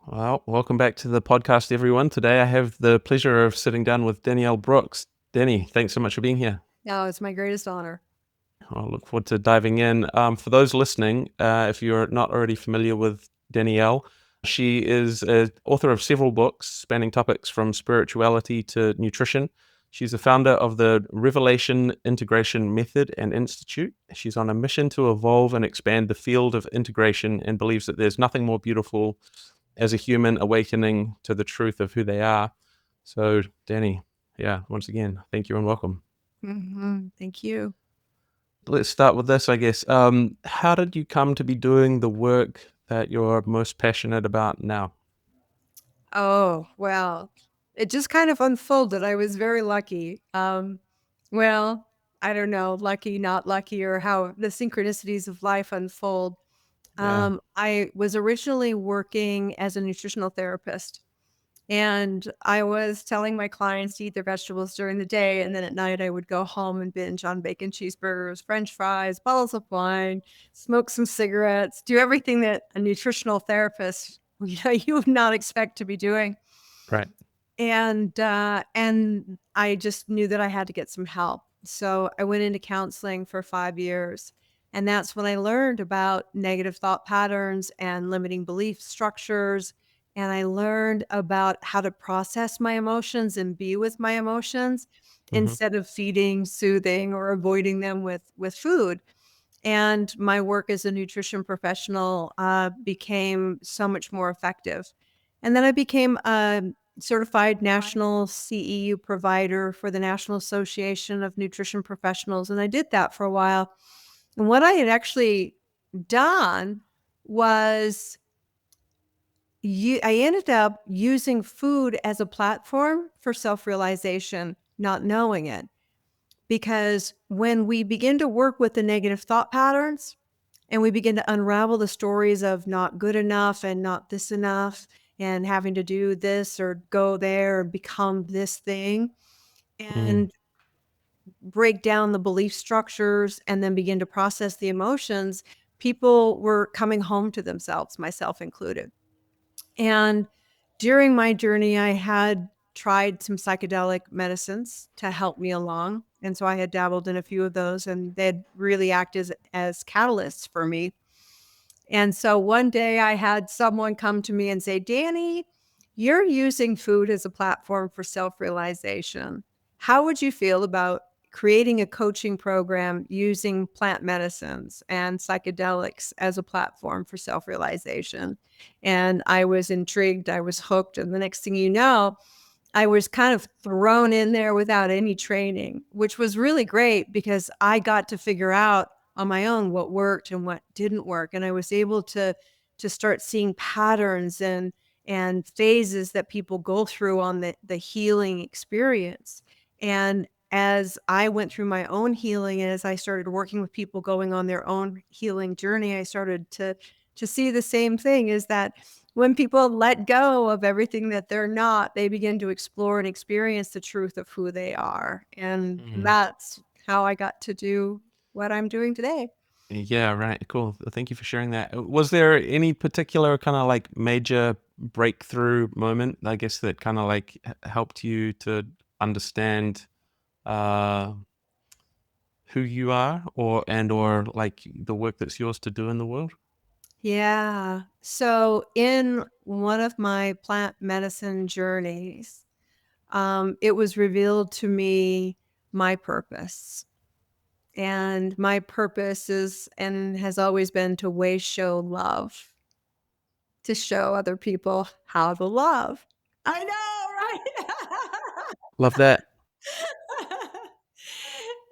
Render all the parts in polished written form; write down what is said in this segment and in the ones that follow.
Well, welcome back to the podcast, everyone. Today I have the pleasure of sitting down with Danielle Brooks. Danny, thanks so much for being here. Oh, it's my greatest honor. I look forward to diving in. For those listening, if you're not already familiar with Danielle, she is an author of several books spanning topics from spirituality to nutrition. She's the founder of the Revelation Integration Method and Institute. She's on a mission to evolve and expand the field of integration and believes that there's nothing more beautiful as a human awakening to the truth of who they are. So, Danny, once again, thank you and welcome. Thank you. Let's start with this, I guess. How did you come to be doing the work that you're most passionate about now? Oh, well, it just kind of unfolded. I was very lucky. Well, I don't know, lucky, not lucky, or how the synchronicities of life unfold. Yeah. I was originally working as a nutritional therapist. And I was telling my clients to eat their vegetables during the day, and then at night I would go home and binge on bacon cheeseburgers, french fries, bottles of wine, smoke some cigarettes, do everything that a nutritional therapist, you would not expect to be doing. Right. And I just knew that I had to get some help. So I went into counseling for 5 years, and that's when I learned about negative thought patterns and limiting belief structures, and I learned about how to process my emotions and be with my emotions Mm-hmm. instead of feeding, soothing, or avoiding them with food. And my work as a nutrition professional became so much more effective. And then I became a certified national CEU provider for the National Association of Nutrition Professionals. And I did that for a while. And what I had actually done was I ended up using food as a platform for self-realization, not knowing it. Because when we begin to work with the negative thought patterns, and we begin to unravel the stories of not good enough and not this enough and having to do this or go there or become this thing Mm. and break down the belief structures and then begin to process the emotions, people were coming home to themselves, myself included. And during my journey, I had tried some psychedelic medicines to help me along. And so I had dabbled in a few of those, and they'd really act as catalysts for me. And so one day I had someone come to me and say, Danny, you're using food as a platform for self realization. How would you feel about creating a coaching program using plant medicines and psychedelics as a platform for self realization? And I was intrigued, I was hooked. And the next thing you know, I was kind of thrown in there without any training, which was really great because I got to figure out on my own what worked and what didn't work. And I was able to start seeing patterns and phases that people go through on the healing experience. And as I went through my own healing, and as I started working with people going on their own healing journey, I started to see the same thing, is that when people let go of everything that they're not, they begin to explore and experience the truth of who they are. And Mm. that's how I got to do what I'm doing today. Yeah, right. Cool. Thank you for sharing that. Was there any particular kind of like major breakthrough moment, I guess, that kind of like helped you to understand uh, who you are or like the work that's yours to do in the world? Yeah. So in one of my plant medicine journeys, it was revealed to me my purpose. And my purpose is and has always been to show love, to show other people how to love. I know, right? Love that.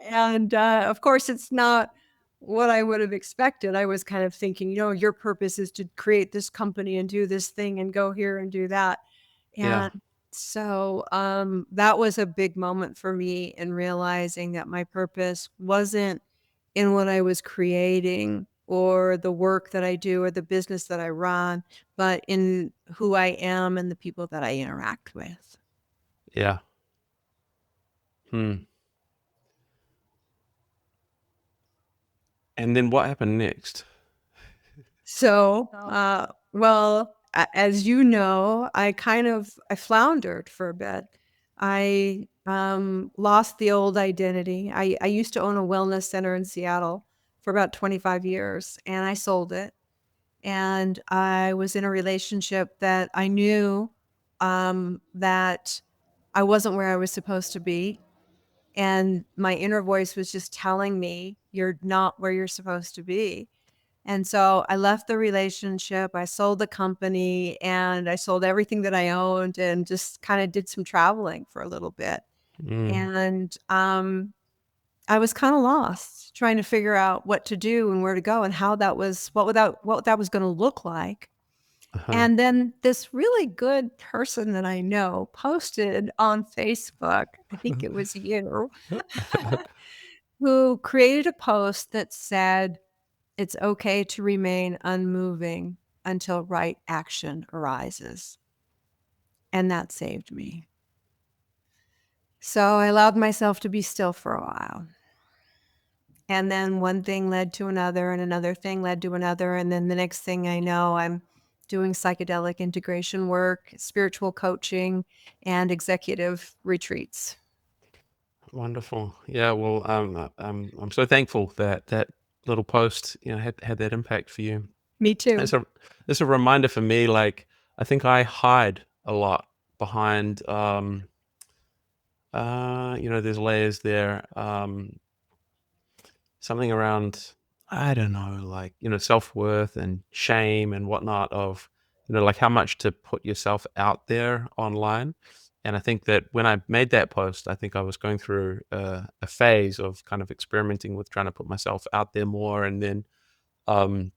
And, of course, it's not what I would have expected. I was kind of thinking, your purpose is to create this company and do this thing and go here and do that. Yeah. And so, that was a big moment for me in realizing that my purpose wasn't in what I was creating or the work that I do or the business that I run, but in who I am and the people that I interact with. Yeah. Hmm. And then what happened next? So, well, as you know, I floundered for a bit. I lost the old identity. I used to own a wellness center in Seattle for about 25 years, and I sold it. And I was in a relationship that I knew that I wasn't where I was supposed to be. And my inner voice was just telling me, you're not where you're supposed to be. And so I left the relationship, I sold the company, and I sold everything that I owned and just kind of did some traveling for a little bit. Mm. And I was kind of lost trying to figure out what to do and where to go and how that was, what that was going to look like. Uh-huh. And then this really good person that I know posted on Facebook, I think it was you, who created a post that said, it's okay to remain unmoving until right action arises. And that saved me. So I allowed myself to be still for a while. And then one thing led to another, and another thing led to another. And then the next thing I know, I'm doing psychedelic integration work, spiritual coaching, and executive retreats. Wonderful. Yeah. Well, I'm so thankful that that little post, had that impact for you. Me too. It's a it's a reminder for me. Like, I think I hide a lot behind. There's layers there. Something around, I don't know, like, self-worth and shame and whatnot of, like how much to put yourself out there online. And I think that when I made that post, I think I was going through a phase of kind of experimenting with trying to put myself out there more. Um,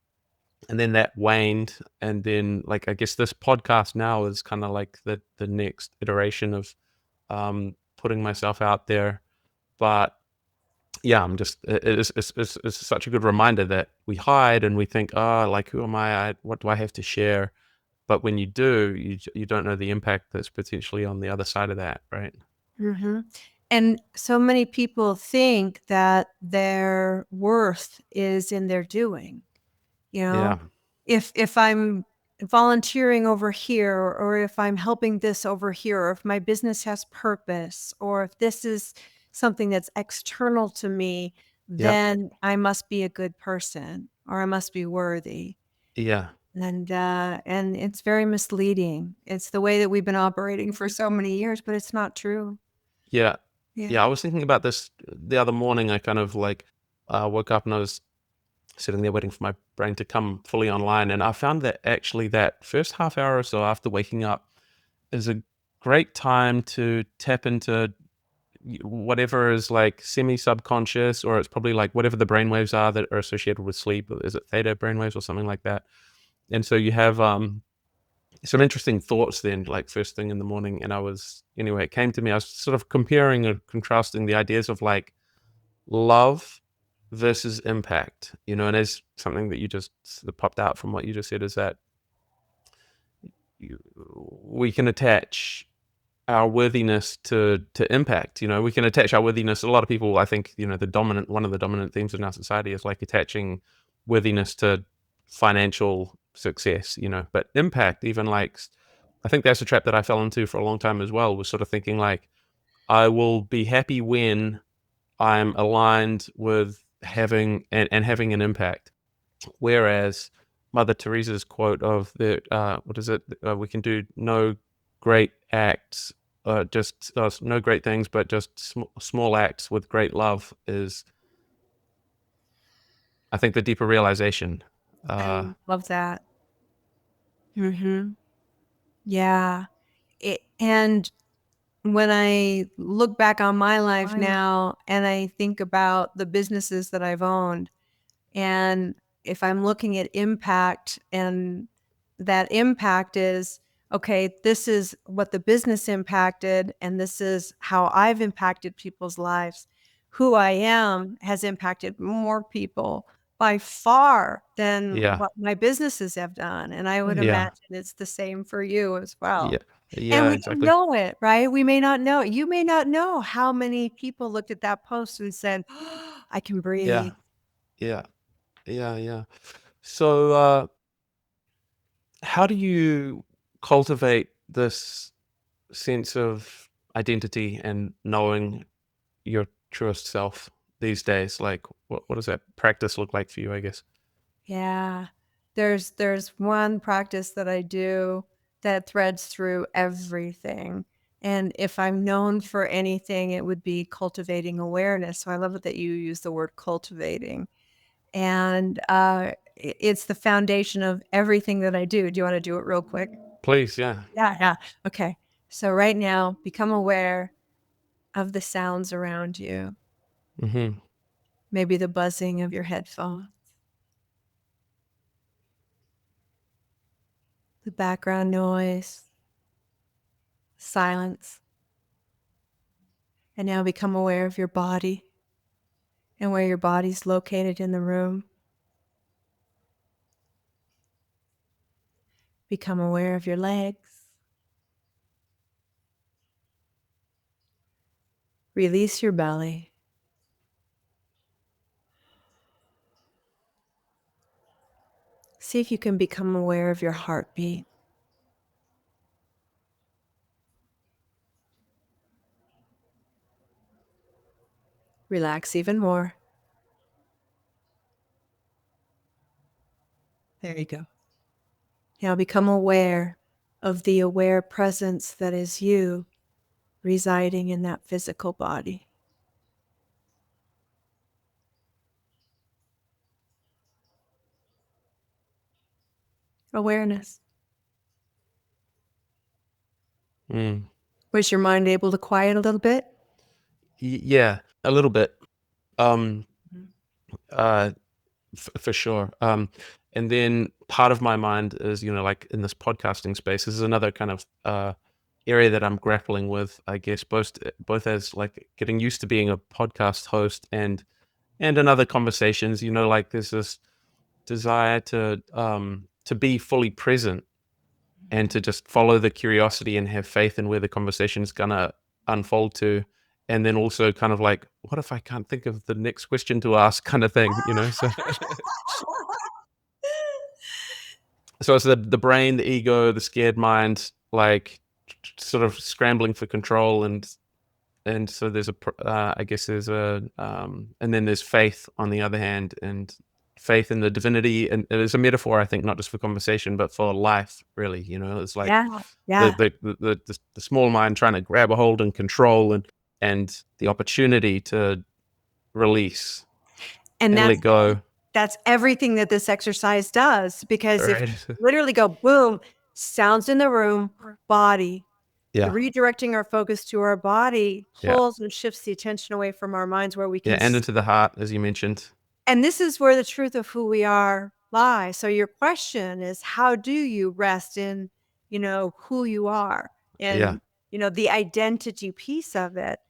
and then that waned. And then, like, I guess this podcast now is kind of like the next iteration of putting myself out there. But yeah, I'm just it's such a good reminder that we hide and we think, "Oh, like, who am what do I have to share?" But when you do, you don't know the impact that's potentially on the other side of that, right? Hmm. And so many people think that their worth is in their doing. You Yeah, know, if I'm volunteering over here, or if I'm helping this over here, or if my business has purpose, or if this is something that's external to me, yep, then I must be a good person or I must be worthy. yeah, And it's very misleading. It's the way that we've been operating for so many years, but it's not true. yeah, Yeah. yeah. I was thinking about this the other morning. I kind of like woke up and I was sitting there waiting for my brain to come fully online, and I found that actually that first half hour or so after waking up is a great time to tap into whatever is like semi subconscious, or it's probably like whatever the brainwaves are that are associated with sleep. Is it theta brainwaves or something like that? And so you have some interesting thoughts then, like first thing in the morning. And anyway, it came to me. I was sort of comparing and contrasting the ideas of like love versus impact, and as something that you just that popped out from what you just said is that we can attach our worthiness to impact. We can attach our worthiness. A lot of people, I think, the dominant one of the dominant themes in our society is like attaching worthiness to financial success. But impact, even like, I think that's a trap that I fell into for a long time as well. Was sort of thinking like, I will be happy when I'm aligned with having an impact. Whereas Mother Teresa's quote of the what is it? We can do no great acts, just no great things, but just small acts with great love is, I think, the deeper realization. I Uh, love that. Hmm. Yeah. And when I look back on my life now and I think about the businesses that I've owned, and if I'm looking at impact, and that impact is, okay, this is what the business impacted, and this is how I've impacted people's lives. Who I am has impacted more people by far than yeah, what my businesses have done. And I would yeah, imagine it's the same for you as yeah, well. And yeah, we don't exactly. know it, right? We may not know. You may not know how many people looked at that post and said, oh, I can Yeah, breathe. yeah, yeah, yeah. So, how do you cultivate this sense of identity and knowing your truest self these days? Like, what does that practice look like for you, I guess? Yeah. There's one practice that I do that threads through everything. And if I'm known for anything, it would be cultivating awareness. So I love it that you use the word cultivating. And it's the foundation of everything that I do. Do you want to do it real quick? Please, yeah. Yeah, yeah. Okay. So right now, become aware of the sounds around you, Mm-hmm. maybe the buzzing of your headphones, the background noise, silence. And now become aware of your body and where your body's located in the room. Become aware of your legs. Release your belly. See if you can become aware of your heartbeat. Relax even more. There you go. Now become aware of the aware presence that is you residing in that physical body. Awareness. Mm. Was your mind able to quiet a little bit? Yeah, a little bit. Um, Mhm. uh, for sure. And then part of my mind is, like in this podcasting space, this is another kind of area that I'm grappling with, I guess, both as like getting used to being a podcast host and in other conversations, like there's this desire to be fully present and to just follow the curiosity and have faith in where the conversation is gonna unfold to. And then also kind of like, what if I can't think of the next question to ask kind of thing. So so it's the brain, the ego, the scared mind, like sort of scrambling for control, and so there's I guess there's and then there's faith on the other hand, and faith in the divinity, and it's a metaphor, I think, not just for conversation but for life, really. It's like Yeah, the yeah. the small mind trying to grab a hold and control, and the opportunity to release And and let go. that's everything that this exercise does, because if Right. literally go boom, sounds in the room, body, Yeah. redirecting our focus to our body Yeah. pulls and shifts the attention away from our minds where we Yeah, can and into the heart, as you mentioned. and this is where the truth of who we are lies. So your question is, how do you rest in, who you are, Yeah. and, the identity piece of it.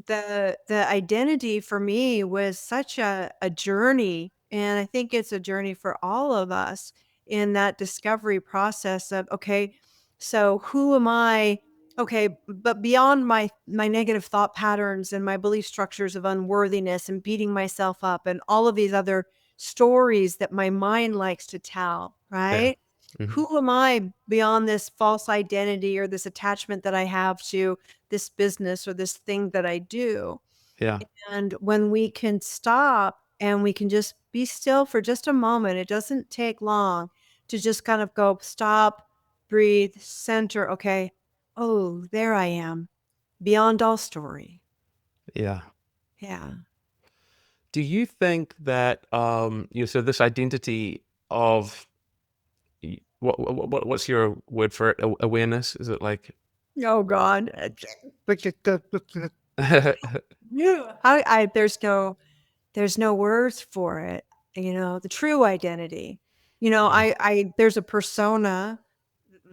The identity for me was such a journey, and I think it's a journey for all of us in that discovery process of, okay, so who am I? Okay, but beyond my negative thought patterns and my belief structures of unworthiness and beating myself up and all of these other stories that my mind likes to tell, Yeah. right? Mhm. Who am I beyond this false identity or this attachment that I have to this business or this thing that I do? Yeah. And when we can stop and we can just be still for just a moment, it doesn't take long to just kind of go, stop, breathe, center. Okay. Oh, there I am, beyond all story. Yeah. Yeah. Do you think that so this identity of what's your word for it? Awareness? Is it like Oh God. Yeah. There's no words for it. The true identity. Mm, I there's a persona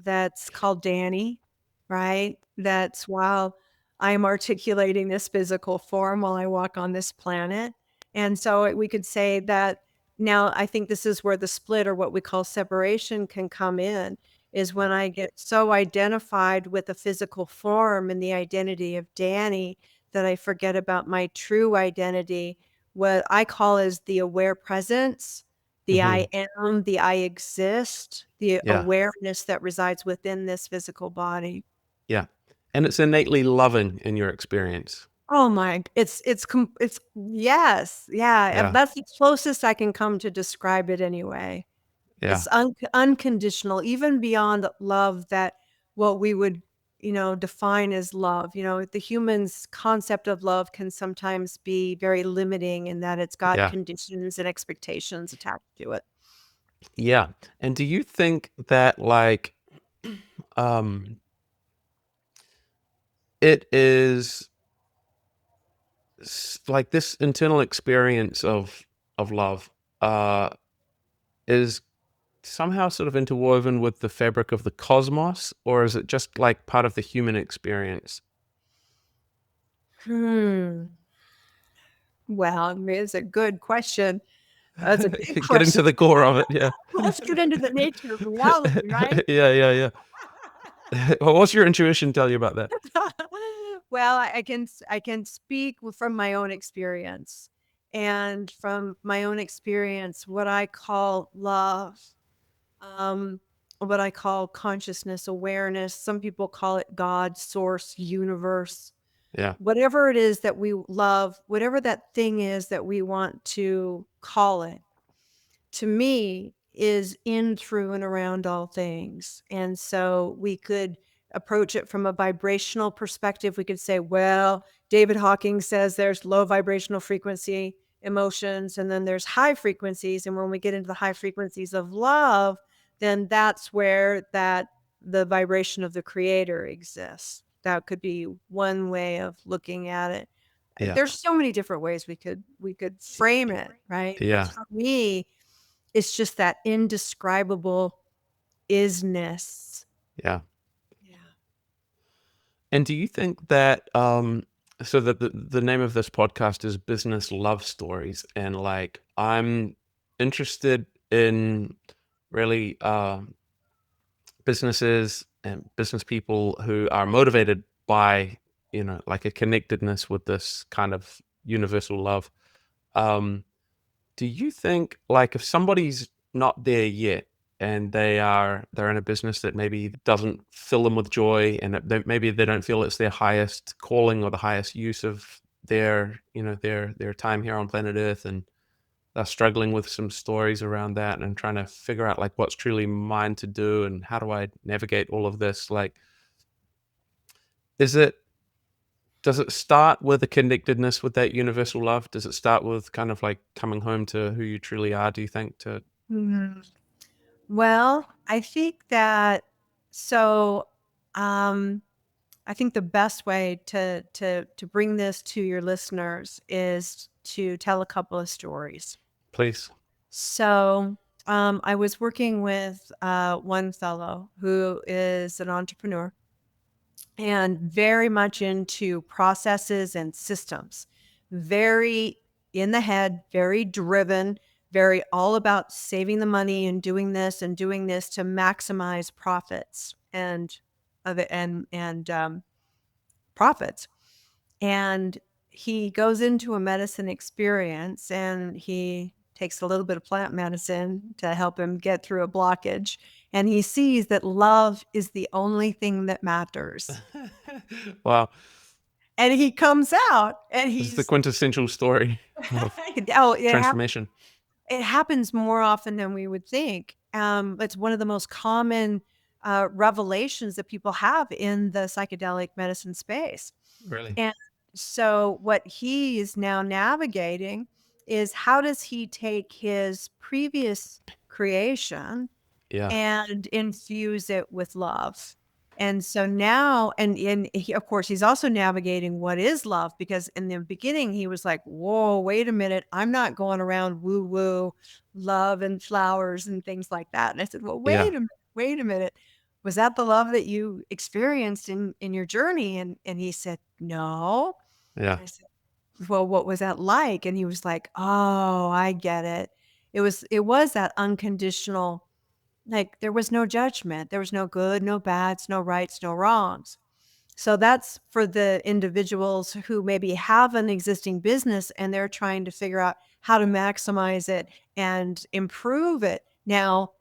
that's called Danny, right? That's while I'm articulating this physical form while I walk on this planet. And so we could say that now I think this is where the split or what we call separation can come in, is when I get so identified with the physical form and the identity of Danny that I forget about my true identity, what I call is the aware presence, the Hmm. I am, the I exist, the Yeah. awareness that resides within this physical body. Yeah. And it's innately loving in your experience. Oh my, it's yes, yeah, and Yeah. that's the closest I can come to describe it anyway. Yeah. It's unconditional, even beyond love that what we would, define as love. The human's concept of love can sometimes be very limiting in that it's got Yeah. conditions and expectations attached to it. Yeah. And do you think that like um it is like this internal experience of love uh is somehow sort of interwoven with the fabric of the cosmos, or is it just like part of the human experience? Hmm. Well, I mean, it's a good question. That's a big Getting question. to the core of it, yeah. Let's get into the nature of reality, right? Yeah, yeah, yeah. Well, what's your intuition tell you about that? Well, I can speak from my own experience, and from my own experience, what I call love, um, what I call consciousness, awareness. Some people call it God, source, universe. Yeah, Whatever it is that we love, whatever that thing is that we want to call it, to me is in, through, and around all things. And so we could approach it from a vibrational perspective. We could say, well, David Hawking says there's low vibrational frequency emotions, and then there's high frequencies. And when we get into the high frequencies of love, then that's where the vibration of the creator exists. That could be one way of looking at it. yeah, There's so many different ways we could frame it, right? But yeah, for me, it's just that indescribable isness. yeah. Yeah. And do you think that so that the name of this podcast is Business Love Stories, and like I'm interested in really businesses and business people who are motivated by, like a connectedness with this kind of universal love. Um Do you think, like, if somebody's not there yet and they're in a business that maybe doesn't fill them with joy, and that maybe they don't feel it's their highest calling or the highest use of their time here on planet Earth, and they're struggling with some stories around that and trying to figure out like what's truly mine to do and how do I navigate all of this? Like, is it does it start with a connectedness with that universal love? Does it start with kind of like coming home to who you truly are, do you think, to Mhm. Well, I think that so, um, I think the best way to bring this to your listeners is to tell a couple of stories. please? So, I was working with one fellow who is an entrepreneur and very much into processes and systems, very in the head, very driven, very all about saving the money and doing this to maximize profits and of it and profits. And he goes into a medicine experience and he takes a little bit of plant medicine to help him get through a blockage. And he sees that love is the only thing that matters. Wow, And he comes out and this is the he's quintessential story of oh, transformation. it happens more often than we would think. It's one of the most common revelations that people have in the psychedelic medicine space. Really? And so what he is now navigating is how does he take his previous creation Yeah, and infuse it with love. And so now and he, of course, he's also navigating what is love because in the beginning he was like, "Whoa, wait a minute. I'm not going around woo-woo love and flowers and things like that." And I said, "Well, yeah, wait a minute. Was that the love that you experienced in your journey?" And he said, "No." yeah, And I said, "Well, what was that like?" And he was like, "Oh, I get it. It was that unconditional, like, there was no judgment. There was no good, no bads, no rights, no wrongs. So that's for the individuals who maybe have an existing business and they're trying to figure out how to maximize it and improve it. Now,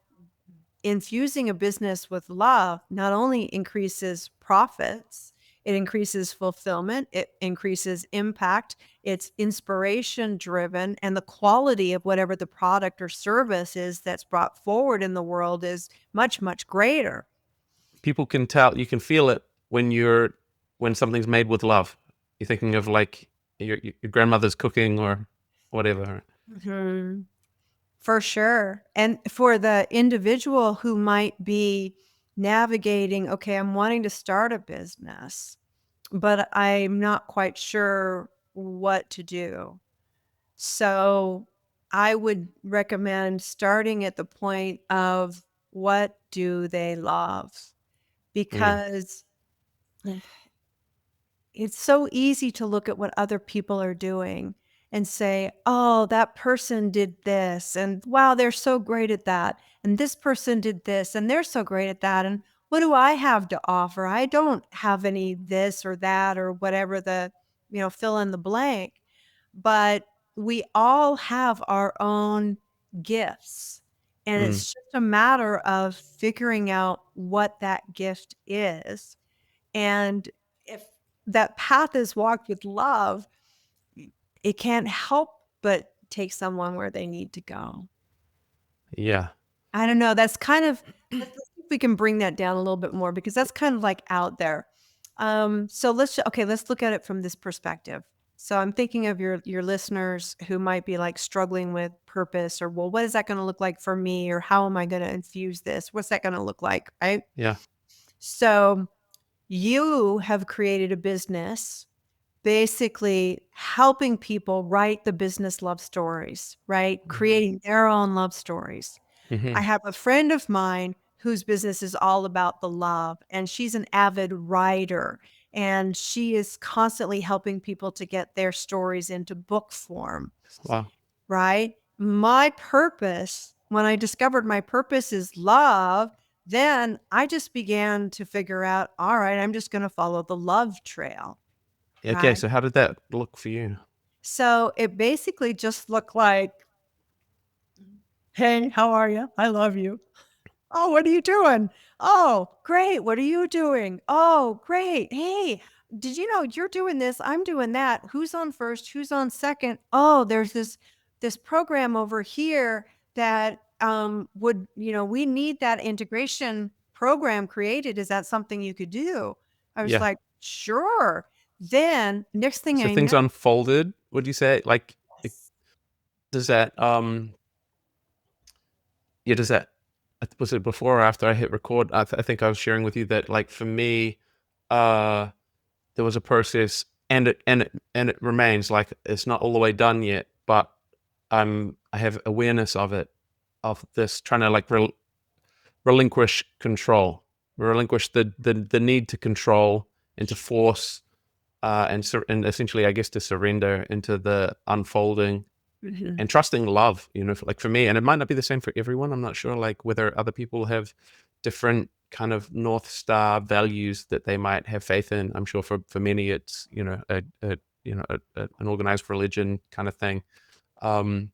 infusing a business with love not only increases profits, it increases fulfillment, it increases impact, it's inspiration driven, and the quality of whatever the product or service is that's brought forward in the world is much, much greater. People can tell, you can feel it when something's made with love. You're thinking of like your grandmother's cooking or whatever. Mhm. For sure. And for the individual who might be navigating, okay, I'm wanting to start a business, but I'm not quite sure what to do. So I would recommend starting at the point of what do they love? Mm, Because it's so easy to look at what other people are doing and say, "Oh, that person did this, and wow, they're so great at that. And this person did this, and they're so great at that. And what do I have to offer? I don't have any this or that or whatever the, fill in the blank." But we all have our own gifts. And mm, it's just a matter of figuring out what that gift is, and if that path is walked with love, it can't help but take someone where they need to go. yeah. I don't know, that's kind of let's see if we can bring that down a little bit more because that's kind of like out there. So let's look at it from this perspective. So I'm thinking of your listeners who might be like struggling with purpose or well, what is that going to look like for me or how am I going to infuse this? What's that going to look like, right? Yeah. So you have created a business basically helping people write the business love stories, right? Hmm. Creating their own love stories. I Hmm. have a friend of mine whose business is all about the love, and she's an avid writer, and she is constantly helping people to get their stories into book form, Wow. right? My purpose, when I discovered my purpose is love, then I just began to figure out, all right, I'm just going to follow the love trail, Okay, right? so how did that look for you? So it basically just looked like, "Hey, how are you? I love you. Oh, what are you doing? Oh, great. What are you doing? Oh, great. Hey, did you know you're doing this? I'm doing that. Who's on first? Who's on second? Oh, there's this program over here that would, we need that integration program created. Is that something you could do?" I was Yeah. like, "Sure." Then next thing So I things know, unfolded, would you say? Like, does that yeah, does that was it before or after I hit record? I think I was sharing with you that like for me, uh there was a process and it remains like it's not all the way done yet, but I have awareness of it, of this trying to like relinquish control, relinquish the need to control and to force and essentially I guess to surrender into the unfolding Mhm. and trusting love, like for me, and it might not be the same for everyone. I'm not sure like whether other people have different kind of North Star values that they might have faith in. I'm sure for many it's, an organized religion kind of thing. Um,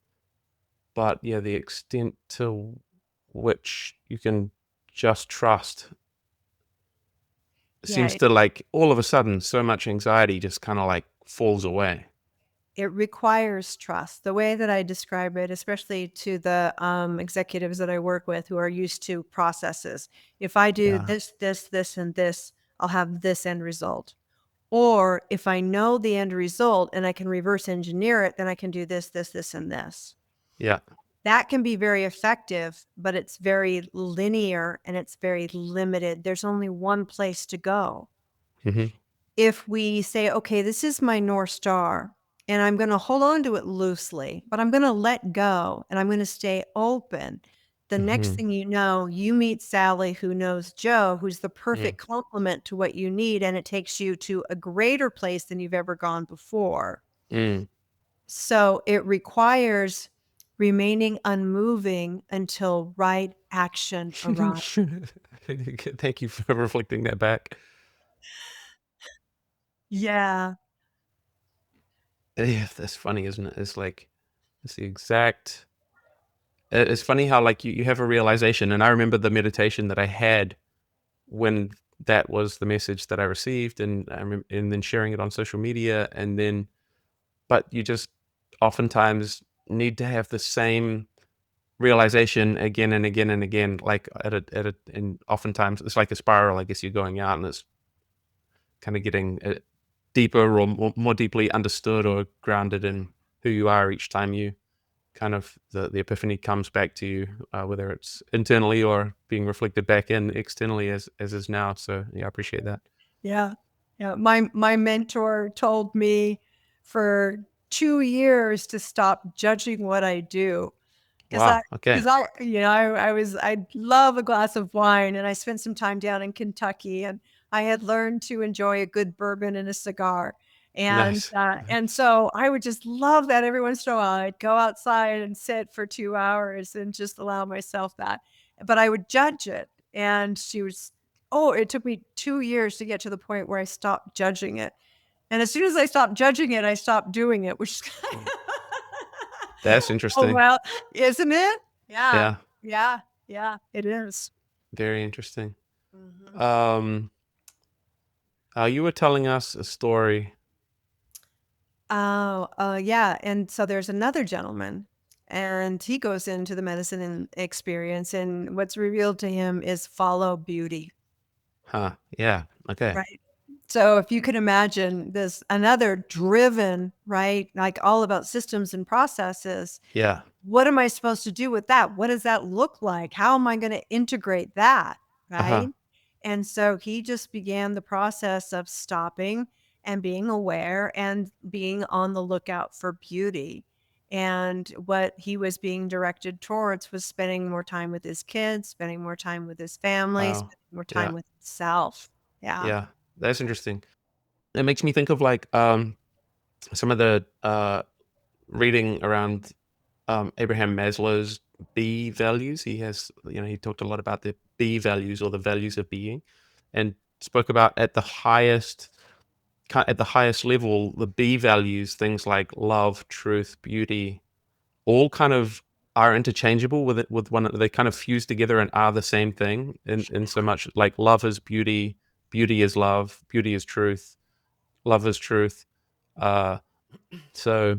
but yeah, the extent to which you can just trust Yeah, seems to like all of a sudden so much anxiety just kind of like falls away. it requires trust. The way that I describe it, especially to the executives that I work with who are used to processes. If I do Yeah. this, this, this, and this, I'll have this end result. Or if I know the end result and I can reverse engineer it, then I can do this, this, this, and this. Yeah. That can be very effective, but it's very linear and it's very limited. There's only one place to go. Hmm. If we say, okay, this is my North Star, and I'm going to hold on to it loosely, but I'm going to let go and I'm going to stay open. The next Hmm. thing you know, you meet Sally, who knows Joe, who's the perfect complement to what you need. And it takes you to a greater place than you've ever gone before. Mm. So it requires remaining unmoving until right action arrives. Thank you for reflecting that back. Yeah. Yeah, that's funny, isn't it? It's like It's the exact. It's funny how like you have a realization, and I remember the meditation that I had when that was the message that I received, and and then sharing it on social media, and then but you just oftentimes need to have the same realization again and again and again, like and oftentimes it's like a spiral. I guess you're going out, and it's kind of getting deeper or more deeply understood or grounded in who you are each time you kind of the epiphany comes back to you, whether it's internally or being reflected back in externally as is now. So yeah, I appreciate that. Yeah. Yeah. My mentor told me for 2 years to stop judging what I do. 'Cause Wow. Okay. I love a glass of wine, and I spent some time down in Kentucky, and I had learned to enjoy a good bourbon and a cigar, Nice. and so I would just love that every once in a while. I'd go outside and sit for 2 hours and just allow myself that, but I would judge it, and it took me 2 years to get to the point where I stopped judging it, and as soon as I stopped judging it, I stopped doing it, which is That's Oh, interesting. well, isn't it? Yeah. Yeah. Yeah. Yeah, it is. Very interesting. Mhm. Um, you were telling us a story. Oh, yeah, and so there's another gentleman, and he goes into the medicine and experience, and what's revealed to him is follow beauty, Huh. Yeah. Okay. right? So if you can imagine this another driven, right, like all about systems and processes. Yeah. What am I supposed to do with that? What does that look like? How am I gonna integrate that, Uh-huh. right? And so he just began the process of stopping and being aware and being on the lookout for beauty. And what he was being directed towards was spending more time with his kids, spending more time with his family, Wow. spending more Yeah. time with himself. Yeah. Yeah. That's interesting. It makes me think of like some of the reading around Abraham Maslow's B values. He has, he talked a lot about the B values or the values of being, and spoke about at the highest level, the B values, things like love, truth, beauty, all kind of are interchangeable with it, with one. They kind of fuse together and are the same thing. In so much like love is beauty, beauty is love, beauty is truth, love is truth. Uh, so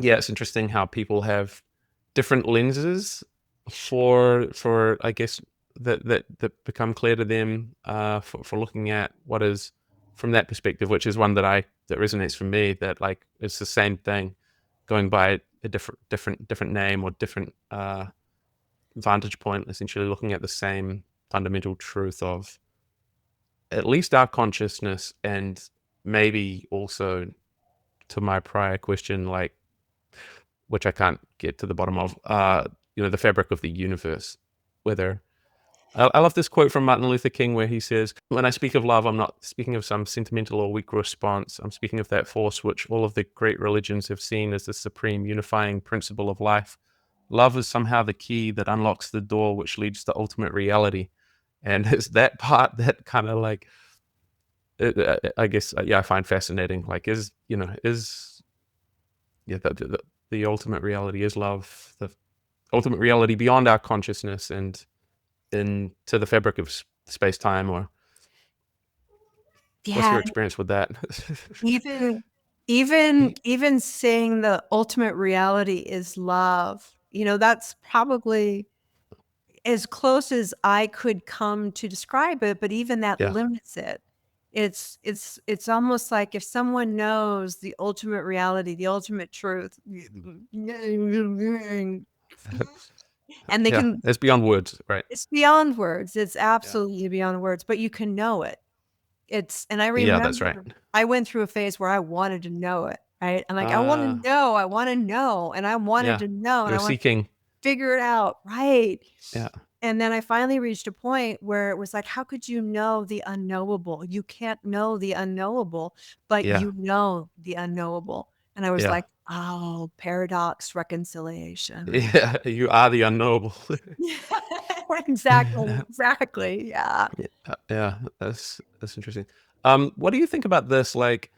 yeah, it's interesting how people have different lenses for I guess that become clear to them, for looking at what is from that perspective, which is one that resonates for me, that like it's the same thing going by a different name or different vantage point, essentially looking at the same fundamental truth of at least our consciousness, and maybe also, to my prior question, like, which I can't get to the bottom of, the fabric of the universe. Whether I love this quote from Martin Luther King where he says, "When I speak of love, I'm not speaking of some sentimental or weak response. I'm speaking of that force which all of the great religions have seen as the supreme unifying principle of life. Love is somehow the key that unlocks the door which leads to ultimate reality." And it's that part that kind of like, I guess, yeah, I find fascinating. Like, is yeah, the ultimate reality is love, the ultimate reality beyond our consciousness and into the fabric of space time. Or what's Yeah. your experience with that? Even even saying the ultimate reality is love, that's probably as close as I could come to describe it, but even that Yeah. limits it. It's almost like if someone knows the ultimate reality, the ultimate truth, and they Yeah. can It's beyond words, right? it's beyond words, it's Yeah. absolutely beyond words, but you can know it. And I Yeah, that's right. remember I went through a phase where I wanted to know it, right? I'm like, Uh, I wanna know, and I wanted yeah. to know, and You're I want to seeking. figure it out, right? Yeah. And then I finally reached a point where it was like, how could you know the unknowable? You can't know the unknowable, but Yeah. you know the unknowable. And I was Yeah. like, oh, paradox reconciliation, right? Yeah. You are the unknowable. Yeah, exactly, yeah. Yeah. That's interesting. What do you think about this? Like,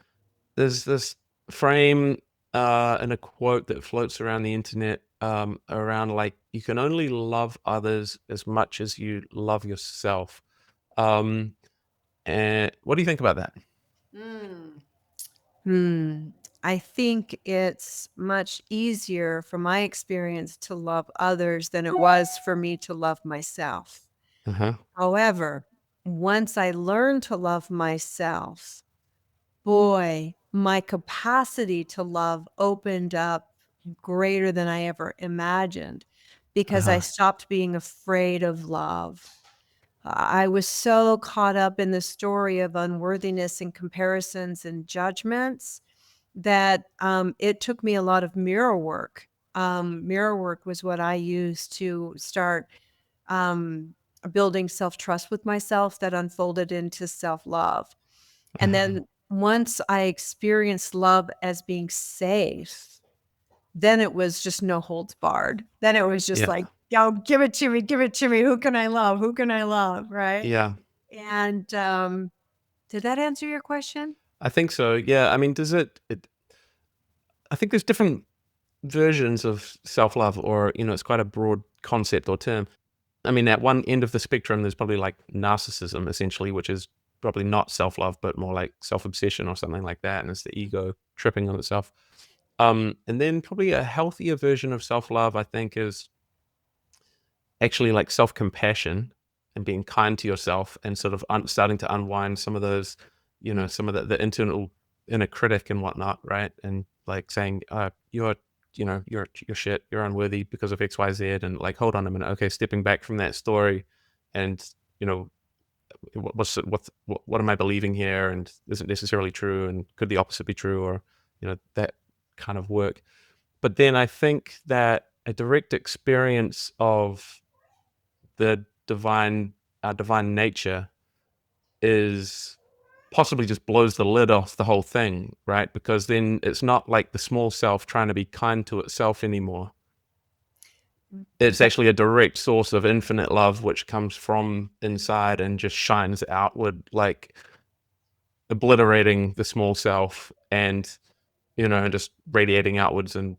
there's this frame. in a quote that floats around the internet, around like you can only love others as much as you love yourself. Um, and what do you think about that? Mm. Hmm. I think it's much easier from my experience to love others than it was for me to love myself. Uh-huh. However, once I learned to love myself, boy, my capacity to love opened up greater than I ever imagined because I Uh-huh. stopped being afraid of love. I was so caught up in the story of unworthiness and comparisons and judgments that it took me a lot of mirror work. Mirror work was what I used to start um, building self trust with myself that unfolded into self love. And Uh-huh. then once I experienced love as being safe, then it was just no holds barred. Then it was just Yeah. like, yo, give it to me, give it to me. Who can I love? Who can I love? Right. Yeah. And did that answer your question? I think so. Yeah. I mean, I think there's different versions of self-love, or, it's quite a broad concept or term. I mean, at one end of the spectrum, there's probably like narcissism, essentially, which is probably not self-love, but more like self-obsession or something like that. And it's the ego tripping on itself. And then probably a healthier version of self-love, I think, is actually like self-compassion and being kind to yourself, and sort of starting to unwind some of those, some of the internal inner critic and whatnot, right? And like saying, you're shit, you're unworthy because of XYZ, and like, hold on a minute, okay, stepping back from that story, and you know, what am I believing here, and isn't necessarily true, and could the opposite be true, or that kind of work. But then I think that a direct experience of the divine nature is possibly just blows the lid off the whole thing, right? Because then it's not like the small self trying to be kind to itself anymore. It's That actually a direct source of infinite love, which comes from inside and just shines outward, like obliterating the small self, and just radiating outwards in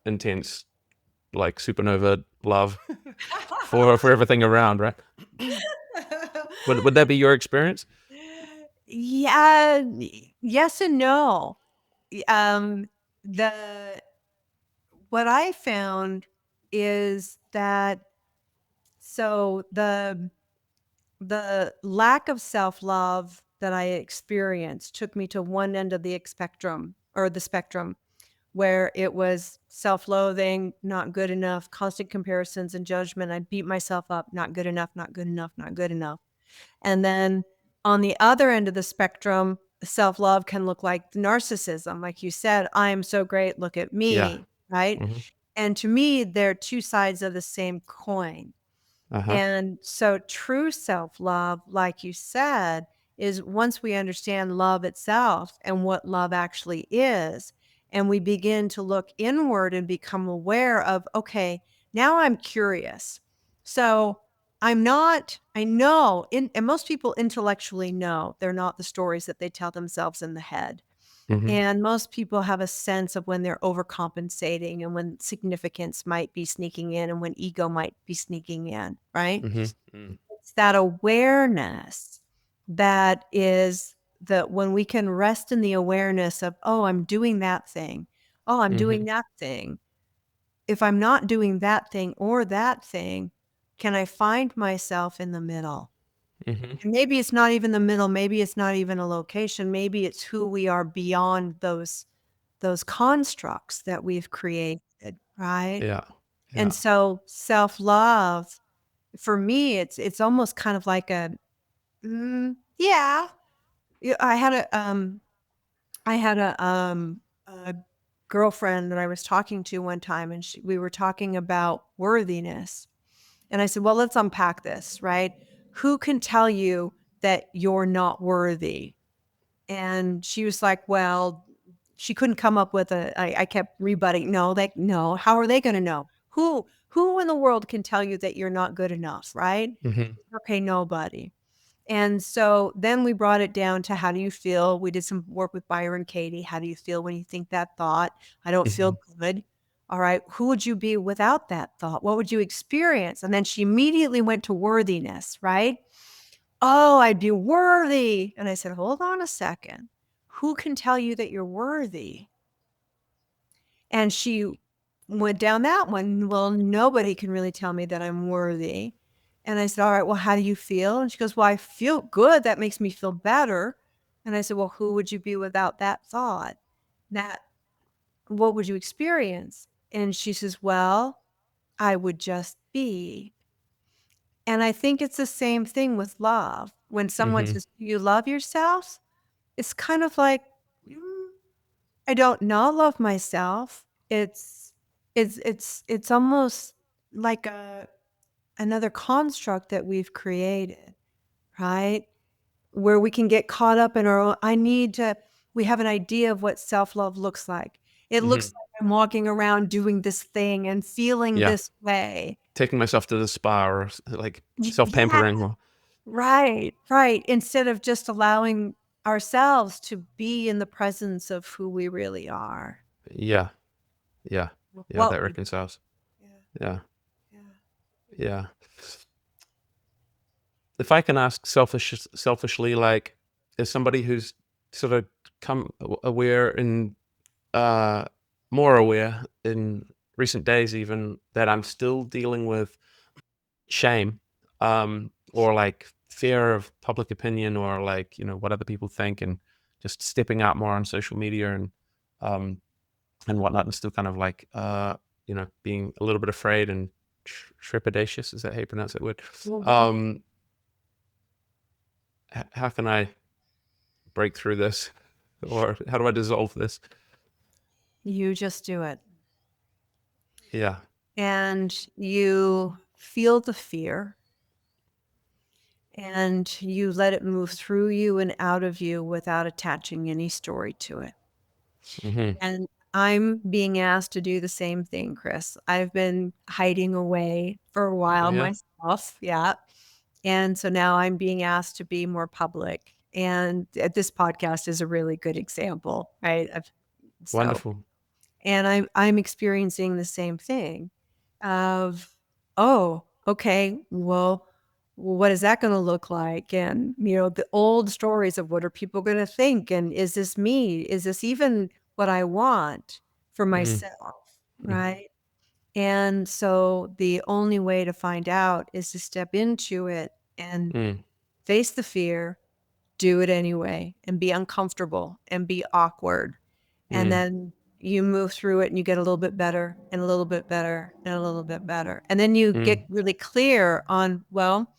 intense, like, supernova love for everything around, right? Would that be your experience? Yeah, yes and no. The what I found is that so the lack of self-love that I experienced took me to one end of the spectrum or the spectrum where it was self-loathing, not good enough, constant comparisons and judgment. I beat myself up, not good enough, not good enough, not good enough. And then on the other end of the spectrum, self-love can look like narcissism. Like you said, I am so great, look at Yeah. me, right? Mhm. And to me, they're two sides of the same coin. Uh-huh. And so true self-love, like you said, is once we understand love itself and what love actually is, and we begin to look inward and become aware of, okay, now I'm curious. So I know, and most people intellectually know they're not the stories that they tell themselves in the head. Mhm. And most people have a sense of when they're overcompensating and when significance might be sneaking in and when ego might be sneaking in, right? Mhm. Mm. It's that awareness that is that when we can rest in the awareness of, oh, I'm doing that thing. Oh, I'm doing Mhm. that thing. If I'm not doing that thing or that thing, can I find myself in the middle? Mhm. And maybe it's not even the middle. Maybe it's not even a location. Maybe it's who we are beyond those constructs that we've created, right? Yeah. And Yeah. so self-love, for me, it's almost kind of like a, yeah. Yeah, I had a girlfriend that I was talking to one time, and we were talking about worthiness. And I said, "Well, let's unpack this, right? Who can tell you that you're not worthy?" And she was like, "Well," she couldn't come up with I kept rebutting, "No, no, how are they gonna know? Who in the world can tell you that you're not good enough, right?" Mhm. Okay, nobody. And so then we brought it down to how do you feel? We did some work with Byron Katie. How do you feel when you think that thought? I don't feel Mhm. good. All right. Who would you be without that thought? What would you experience? And then she immediately went to worthiness, right? Oh, I'd be worthy. And I said, hold on a second. Who can tell you that you're worthy? And she went down that one. Well, nobody can really tell me that I'm worthy. And I said, all right, well, how do you feel? And she goes, well, I feel good. That makes me feel better. And I said, well, who would you be without that thought? That, what would you experience? And she says, well, I would just be. And I think it's the same thing with love. When someone Mhm. says, do you love yourself? It's kind of like, "Mm, I don't not love myself." It's almost like another construct that we've created, right? Where we can get caught up in our own we have an idea of what self-love looks like. It looks Mhm. like I'm walking around doing this thing and feeling Yeah. this way. Taking myself to the spa or like Yeah, self-pampering or right, right. Instead of just allowing ourselves to be in the presence of who we really are. yeah. Yeah. Yeah, What that we reconciles. Yeah, Yeah. yeah. Yeah. If I can ask selfishly, like, as somebody who's sort of come aware and uh, more aware in recent days, even that I'm still dealing with shame, or like fear of public opinion, or like what other people think, and just stepping out more on social media um, and whatnot, and still kind of like being a little bit afraid and trepidatious. Is that how you pronounce that word? Mhm. Um, how can I break through this, or how do I dissolve this? You just do it. Yeah. And you feel the fear and you let it move through you and out of you without attaching any story to it. Hmm. And I'm being asked to do the same thing, Chris. I've been hiding away for a Oh while yeah. myself. Yeah. And so now I'm being asked to be more public. And this podcast is a really good example, right? So Wonderful. and I'm experiencing the same thing of, "Oh, okay, well, what is that gonna look like?" And, the old stories of what are people gonna think, and is this me? Is this even what I want for Mm, myself, mm, right? And so the only way to find out is to step into it and mm, face the fear, do it anyway, and be uncomfortable and be awkward. And mm, then you move through it and you get a little bit better and a little bit better and a little bit better. And then you get mm. really clear on, well,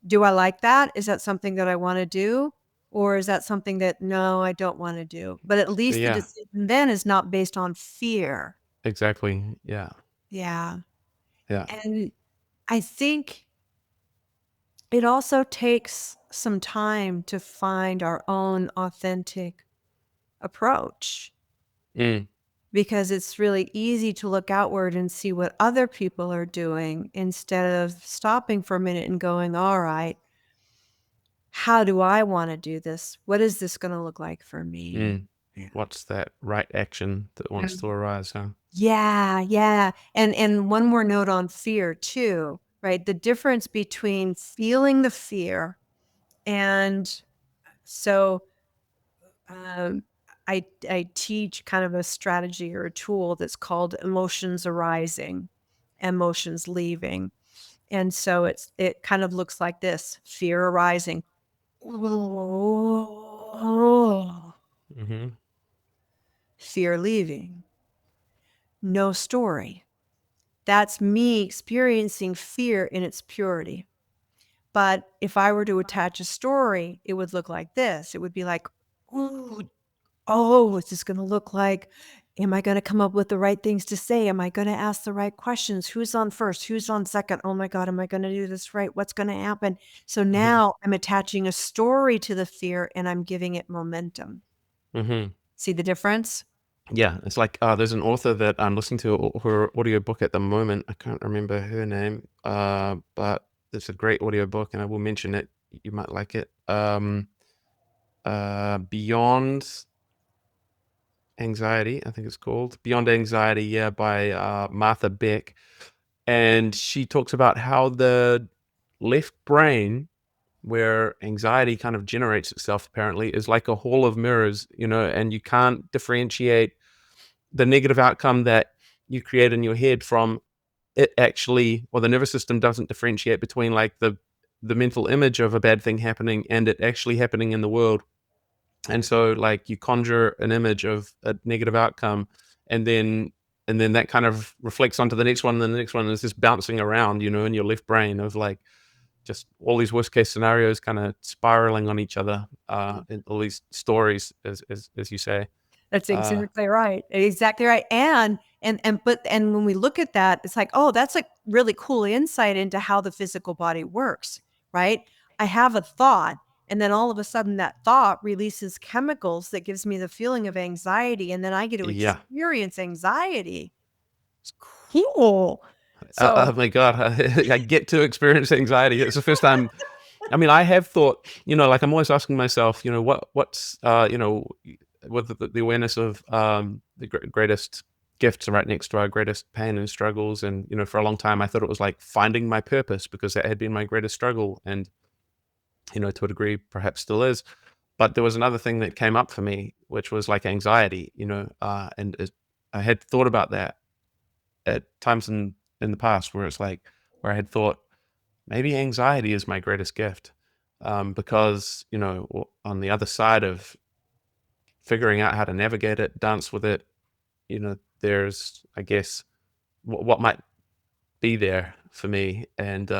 do I like that? Is that something that I want to do? Or is that something that, no, I don't want to do? But at least the Yeah, decision then is not based on fear. exactly. Yeah, Yeah. yeah. And I think it also takes some time to find our own authentic approach Mm, because it's really easy to look outward and see what other people are doing instead of stopping for a minute and going, all right, how do I want to do this? What is this going to look like for me? mm. Yeah. What's that right action that wants to arise, huh? Yeah, yeah. And one more note on fear too, right? The difference between feeling the fear and so um, I teach kind of a strategy or a tool that's called emotions arising, emotions leaving. And so it kind of looks like this: fear arising, Hmm. fear leaving, no story. That's me experiencing fear in its purity. But if I were to attach a story, it would look like this. It would be like, "Ooh, oh, what's this gonna look like? Am I gonna come up with the right things to say? Am I gonna ask the right questions? Who's on first? Who's on second? Oh my god, am I gonna do this right? What's gonna happen?" So Hmm. now I'm attaching a story to the fear and I'm giving it momentum. Hmm. See the difference? Yeah, it's like there's an author that I'm listening to her audiobook at the moment. I can't remember her name, but it's a great audiobook, and I will mention it. You might like it. Beyond Anxiety, I think it's called. Beyond Anxiety, yeah, by Martha Beck. And she talks about how the left brain, where anxiety kind of generates itself, apparently, is like a hall of mirrors, and you can't differentiate the negative outcome that you create in your head from it actually, or the nervous system doesn't differentiate between like the mental image of a bad thing happening and it actually happening in the world. And so like you conjure an image of a negative outcome, and then that kind of reflects onto the next one, and the next one is just bouncing around, in your left brain of like just all these worst case scenarios kind of spiraling on each other, in all these stories, as you say. That's uh exactly right. Exactly right. And when we look at that, it's like, oh, that's a really cool insight into how the physical body works, right? I have a thought, and then all of a sudden that thought releases chemicals that gives me the feeling of anxiety, and then I get to yeah. experience anxiety. It's cool. Oh So my god, I get to experience anxiety. It's the first time. I mean, I have thought, like I'm always asking myself, what's, with the awareness of the greatest gifts are right next to our greatest pain and struggles. And, for a long time, I thought it was like finding my purpose because that had been my greatest struggle. And, to a degree, perhaps still is. But there was another thing that came up for me, which was like anxiety, I had thought about that at times in the past where it's like, where I had thought, maybe anxiety is my greatest gift, because on the other side of figuring out how to navigate it, dance with it, there's, I guess, what might be there for me, and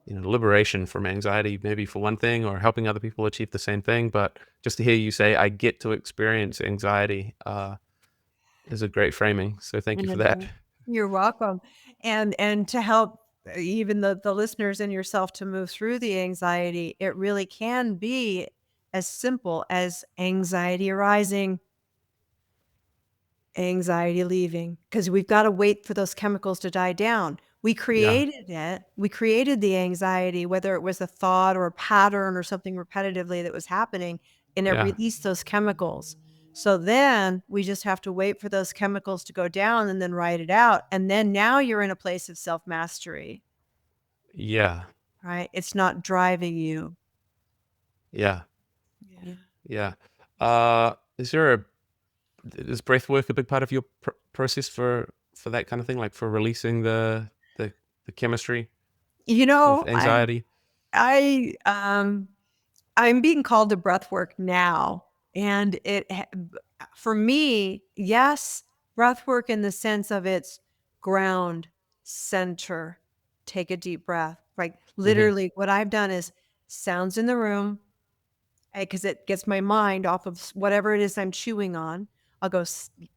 liberation from anxiety, maybe for one thing, or helping other people achieve the same thing. But just to hear you say I get to experience anxiety, is a great framing. So thank you for that. mhm. You're welcome. And to help even the listeners and yourself to move through the anxiety, it really can be as simple as anxiety arising, anxiety leaving, because we've got to wait for those chemicals to die down. We Yeah, created it. We created the anxiety, whether it was a thought or a pattern or something repetitively that was happening, and it yeah, released those chemicals. So then we just have to wait for those chemicals to go down and then write it out. And then now you're in a place of self mastery, yeah, right? It's not driving you. yeah, Yeah. yeah. Is breath work a big part of your process for that kind of thing, like for releasing the chemistry You of know, anxiety? I I'm being called to breath work now, and for me, yes, breath work in the sense of it's ground, center, take a deep breath. Like Hmm. literally, what I've done is sounds in the room, because it gets my mind off of whatever it is I'm chewing on. I'll go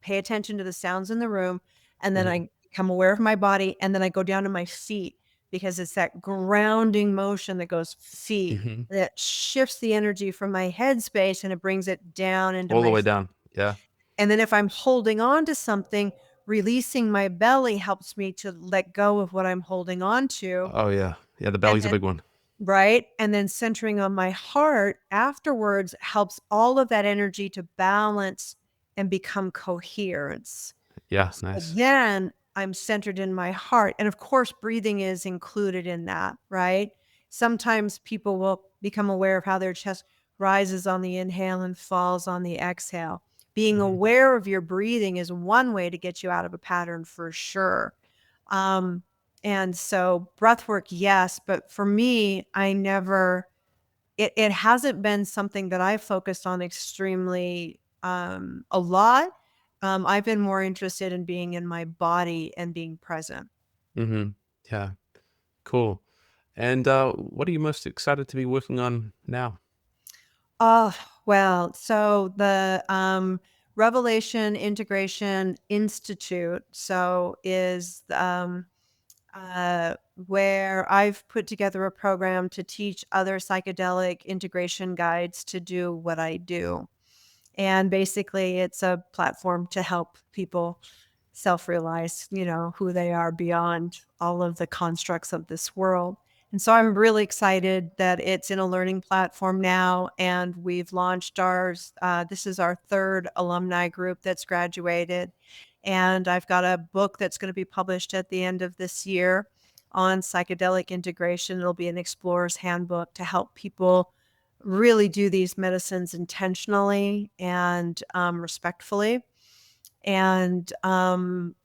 pay attention to the sounds in the room, and then Hmm. I become aware of my body, and then I go down to my feet because it's that grounding motion that goes feet Hmm. that shifts the energy from my head space and it brings it down into All the my way feet. down. Yeah. And then if I'm holding on to something, releasing my belly helps me to let go of what I'm holding on to. Oh yeah. Yeah. The And belly's a then big one. right? And then centering on my heart afterwards helps all of that energy to balance and become coherence. Yeah. So Nice. then I'm centered in my heart. And of course, breathing is included in that, right? Sometimes people will become aware of how their chest rises on the inhale and falls on the exhale. Being Hmm. aware of your breathing is one way to get you out of a pattern for sure. Um, and so breath work, yes, but for me, I never it hasn't been something that I've focused on extremely a lot. I've been more interested in being in my body and being present. Hmm. Yeah. Cool. And what are you most excited to be working on now? Oh, well, so the Revelation Integration Institute is where I've put together a program to teach other psychedelic integration guides to do what I do. And basically, it's a platform to help people self realize, who they are beyond all of the constructs of this world. And so I'm really excited that it's in a learning platform now, and we've launched ours. This is our third alumni group that's graduated. And I've got a book that's going to be published at the end of this year on psychedelic integration. It'll be an explorer's handbook to help people really do these medicines intentionally and respectfully. And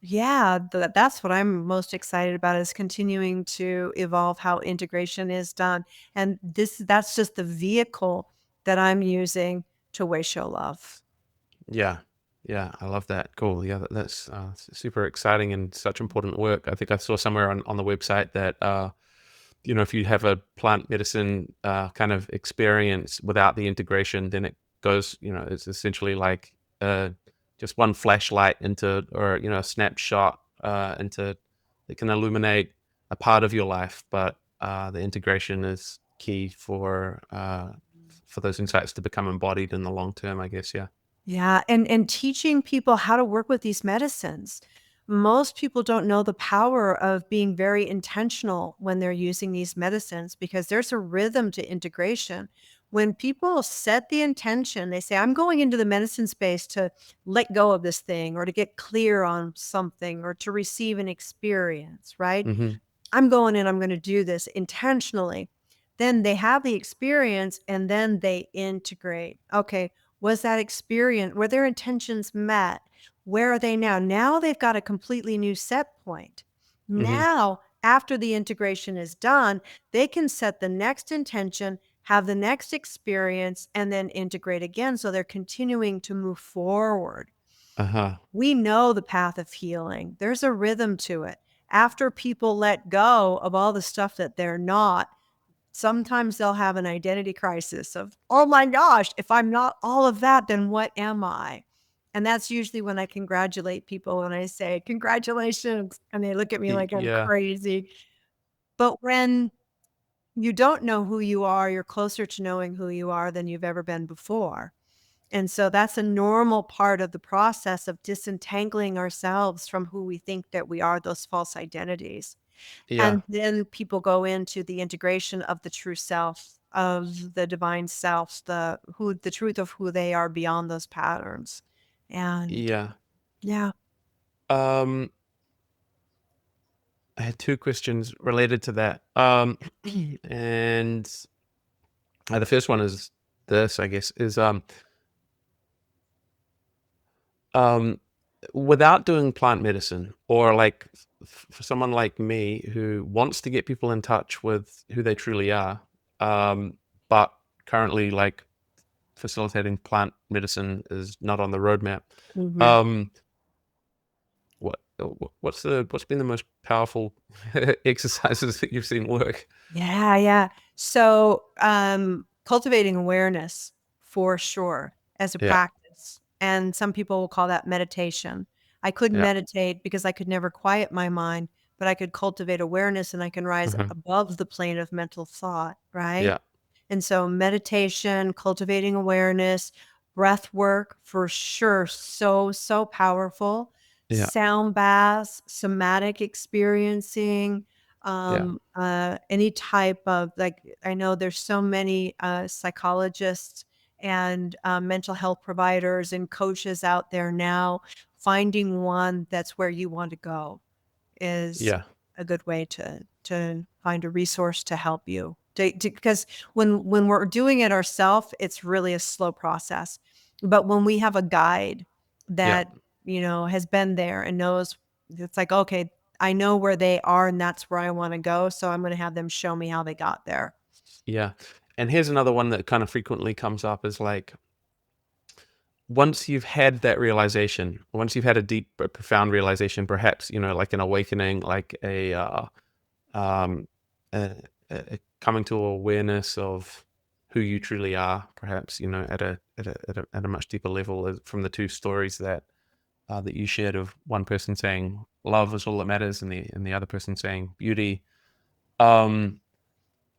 yeah, that's what I'm most excited about, is continuing to evolve how integration is done. And that's just the vehicle that I'm using to way show love. Yeah. Yeah, I love that. Cool. Yeah, that's super exciting and such important work. I think I saw somewhere on the website that if you have a plant medicine kind of experience without the integration, then it goes, it's essentially like just one flashlight into, or a snapshot into, it can illuminate a part of your life, but the integration is key for those insights to become embodied in the long term, I guess. Yeah. Yeah, and teaching people how to work with these medicines. Most people don't know the power of being very intentional when they're using these medicines, because there's a rhythm to integration. When people set the intention, they say, I'm going into the medicine space to let go of this thing, or to get clear on something, or to receive an experience, right? Hmm. I'm going in, I'm going to do this intentionally. Then they have the experience and then they integrate. Okay, was that experience, were their intentions met? Where are they now? Now they've got a completely new set point. Hmm. Now, after the integration is done, they can set the next intention, have the next experience, and then integrate again. So they're continuing to move forward. Uh-huh. We know the path of healing. There's a rhythm to it. After people let go of all the stuff that they're not, sometimes they'll have an identity crisis of, oh my gosh, if I'm not all of that, then what am I? And that's usually when I congratulate people, when I say, congratulations. And they look at me like I'm Yeah. crazy. But when you don't know who you are, you're closer to knowing who you are than you've ever been before. And so that's a normal part of the process of disentangling ourselves from who we think that we are, those false identities. Yeah. And then people go into the integration of the true self, of the divine self, the truth of who they are beyond those patterns. And Yeah. yeah. Um, I had two questions related to that. And the first one is this, I guess, is um, without doing plant medicine, or like for someone like me who wants to get people in touch with who they truly are, but currently like facilitating plant medicine is not on the roadmap. Mhm. Um, what's been the most powerful exercises that you've seen work? Yeah, yeah. So, cultivating awareness for sure as a Yeah. practice. And some people will call that meditation. I couldn't Yeah. meditate because I could never quiet my mind, but I could cultivate awareness and I can rise Mhm. above the plane of mental thought, right? Yeah. And so meditation, cultivating awareness, breath work for sure, so, so powerful. Yeah. Sound baths, somatic experiencing, Yeah. any type of, like, I know there's so many psychologists and mental health providers and coaches out there now. Finding one that's where you want to go is Yeah. a good way to find a resource to help you. Because when we're doing it ourselves, it's really a slow process. But when we have a guide Yeah. that, has been there and knows, it's like, okay, I know where they are and that's where I want to go. So I'm going to have them show me how they got there. Yeah. And here's another one that kind of frequently comes up is like, once you've had that realization, once you've had a deep, profound realization, perhaps, like an awakening, like um, a, a coming to awareness of who you truly are, perhaps, at a much deeper level, from the two stories that you shared, of one person saying love is all that matters, and the other person saying beauty. Um,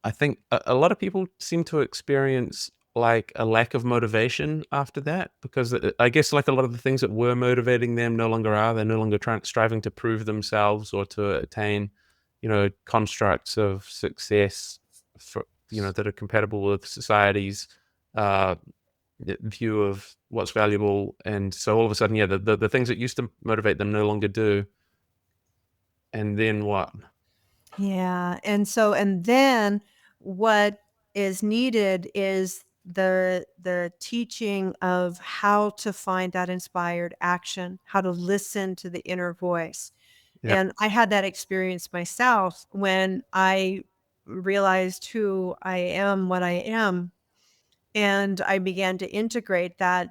I think a lot of people seem to experience like a lack of motivation after that, because I guess like a lot of the things that were motivating them no longer are. They're no longer striving to prove themselves or to attain, constructs of success for, that are compatible with society's uh, view of what's valuable. And so all of a sudden, yeah, the things that used to motivate them no longer do. And then what? Yeah, and then what is needed is the teaching of how to find that inspired action, how to listen to the inner voice. Yeah, And I had that experience myself when I realized who I am, what I am, and I began to integrate that.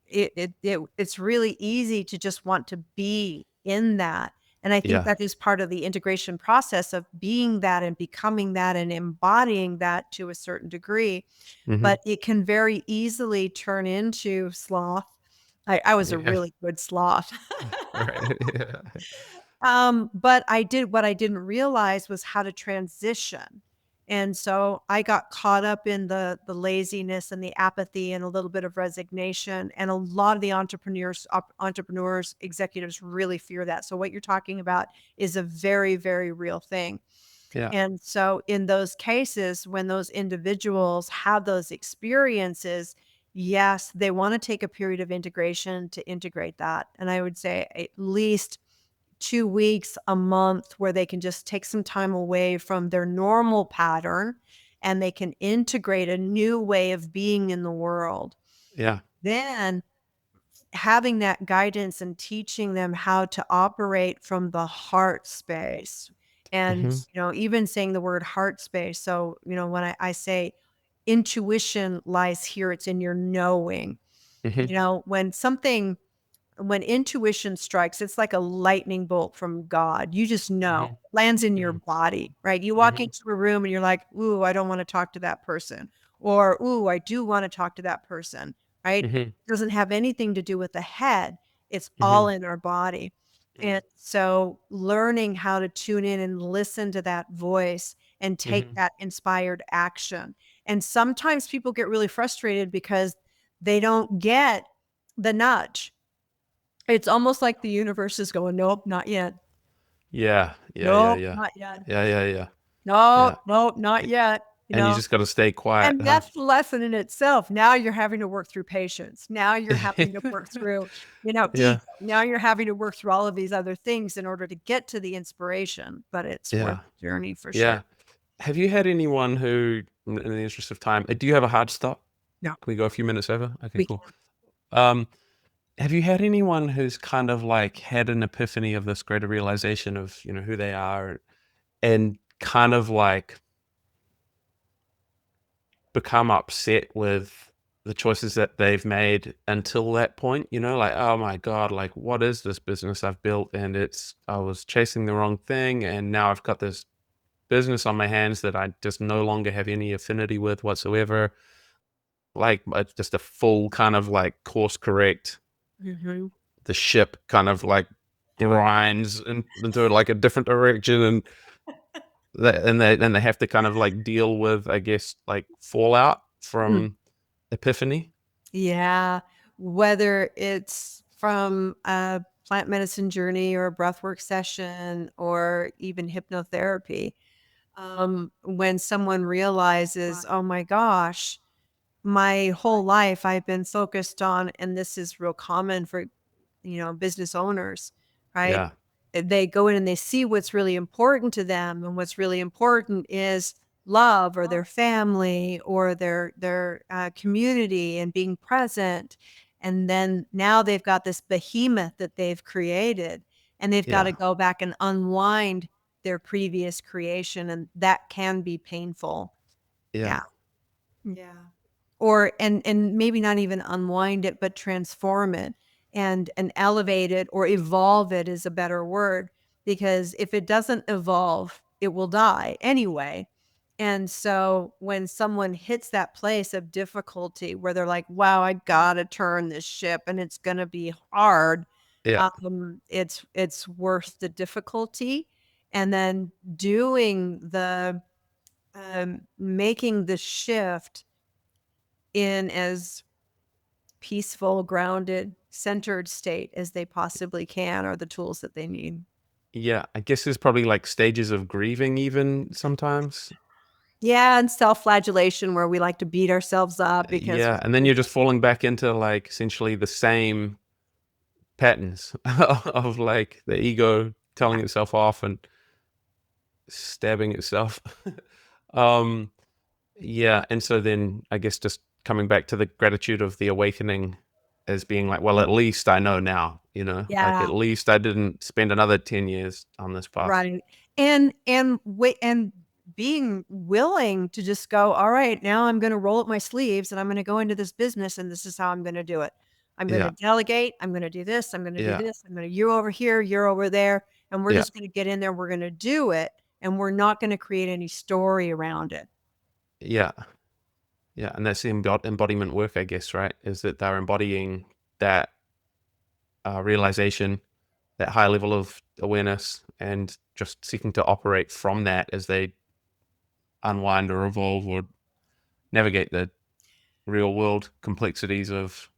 It's really easy to just want to be in that, and I think yeah. that is part of the integration process of being that and becoming that and embodying that to a certain degree, Hmm. but it can very easily turn into sloth. I was a Yeah. really good sloth. Right. Yeah. But what I didn't realize was how to transition. And so I got caught up in the laziness and the apathy and a little bit of resignation. And a lot of the entrepreneurs, executives really fear that. So what you're talking about is a very, very real thing. Yeah. And so in those cases, when those individuals have those experiences, yes, they want to take a period of integration to integrate that. And I would say at least 2 weeks, a month where they can just take some time away from their normal pattern and they can integrate a new way of being in the world. Yeah. Then having that guidance and teaching them how to operate from the heart space. And, Hmm. even saying the word heart space. So, when I say intuition lies here, it's in your knowing. Hmm. When intuition strikes, it's like a lightning bolt from God. You just know, Hmm. lands in your Hmm. body, right? You walk Hmm. into a room and you're like, "Ooh, I don't wanna talk to that person," or, "Ooh, I do wanna talk to that person," right? Hmm. Doesn't have anything to do with the head. It's all Hmm. in our body. And so learning how to tune in and listen to that voice and take Hmm. that inspired action. And sometimes people get really frustrated because they don't get the nudge. It's almost like the universe is going, "Nope, not yet. Yeah. Yeah. Yeah. Nope, Yeah. not yet. Yeah. Yeah. Yeah. Nope, Yeah. nope, not yet," And you just got to stay quiet, And huh? that's the lesson in itself. Now you're having to work through patience. Now you're having to work through, Yeah. ego. Now you're having to work through all of these other things in order to get to the inspiration, but it's worth Yeah. the journey for sure. Yeah. Have you had anyone who, in the interest of time, do you have a hard stop? No, Can we go a few minutes over? Okay, we cool. can. Um, have you had anyone who's kind of like had an epiphany of this greater realization of, who they are, and kind of like become upset with the choices that they've made until that point, like, oh my God, like what is this business I've built? And I was chasing the wrong thing. And now I've got this business on my hands that I just no longer have any affinity with whatsoever. Like just a full kind of like course correct. Mhm. The ship kind of like grinds into like a different direction, and they have to kind of like deal with, I guess, like fallout Mm. from epiphany. Yeah, whether it's from a plant medicine journey or a breathwork session or even hypnotherapy, when someone realizes, "Oh my gosh, my whole life I've been focused on," and this is real common for, business owners, right? Yeah, They go in and they see what's really important to them, and what's really important is love or their family or their community and being present. And then now they've got this behemoth that they've created, and they've got to yeah, go back and unwind their previous creation, and that can be painful. yeah, Yeah. Yeah. Or and maybe not even unwind it, but transform it and elevate it or evolve it is a better word, because if it doesn't evolve, it will die anyway. And so when someone hits that place of difficulty where they're like, "Wow, I gotta turn this ship and it's gonna be hard," yeah, it's worth the difficulty. And then doing making the shift in as peaceful, grounded, centered state as they possibly can are the tools that they need. Yeah, I guess there's probably like stages of grieving even sometimes. Yeah, and self-flagellation where we like to beat ourselves up because Yeah, and then you're just falling back into like essentially the same patterns of like the ego telling itself off and stabbing itself. um yeah, and so then I guess just coming back to the gratitude of the awakening as being like, well, at least I know now, like at yeah. least I didn't spend another 10 years on this path. Right. And being willing to just go, all right, now I'm going to roll up my sleeves and I'm going to go into this business and this is how I'm going to do it. I'm going to Yeah, delegate. I'm going to do this. I'm going to do yeah, this. I'm going to, you over here, you're over there. And we're yeah, just going to get in there. We're going to do it. And we're not going to create any story around it. yeah, yeah. And that's the embodiment work, I guess, right? Is that they're embodying that realization, that high level of awareness, and just seeking to operate from that as they unwind or evolve or navigate the real world complexities of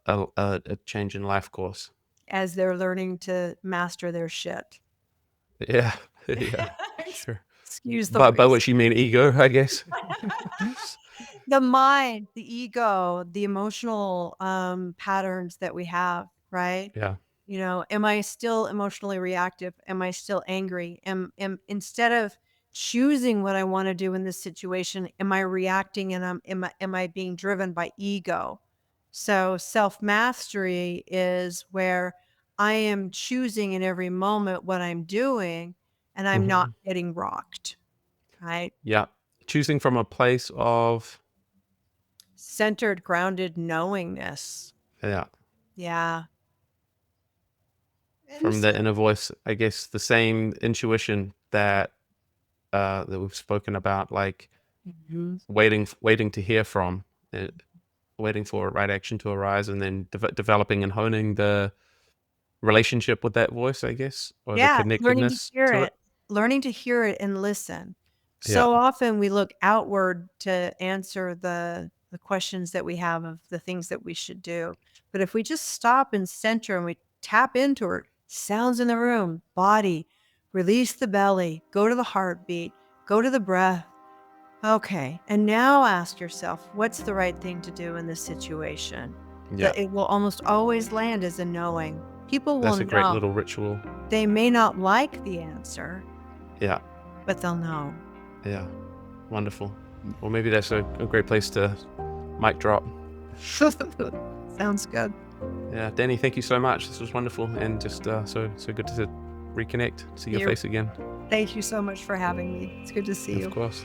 a change in life course. As they're learning to master their shit. Yeah, yeah, sure. Excuse the By phrase. which you mean ego, I guess. The mind, the ego, the emotional, patterns that we have, right? Yeah. You know, am I still emotionally reactive? Am I still angry? Am instead of choosing what I wanna do in this situation, am I reacting and am I being driven by ego? So, self-mastery is where I am choosing in every moment what I'm doing, and I'm not Mhm. getting rocked, right? Yeah. Choosing from a place of, Centered, grounded knowingness. yeah, Yeah. And from so the inner voice, I guess the same intuition that we've spoken about, like mhm. waiting to hear from, uh, waiting for right action to arise, and then developing and honing the relationship with that voice, I guess, or the Yeah, connectedness to it. learning to hear it and listen. Yeah. So often we look outward to answer the questions that we have of the things that we should do. But if we just stop and center and we tap into it, sounds in the room, body, release the belly, go to the heartbeat, go to the breath. Okay. And now ask yourself, what's the right thing to do in this situation? Yeah. That it will almost always land as a knowing. People will That's a great know. little ritual. They may not like the answer, Yeah. but they'll know. Yeah. Wonderful. Well, maybe that's a great place to mic drop. Sounds good. Yeah, Danny, thank you so much. This was wonderful, and just so good to reconnect, see your You're face again. Thank you so much for having me. It's good to see Of you. course.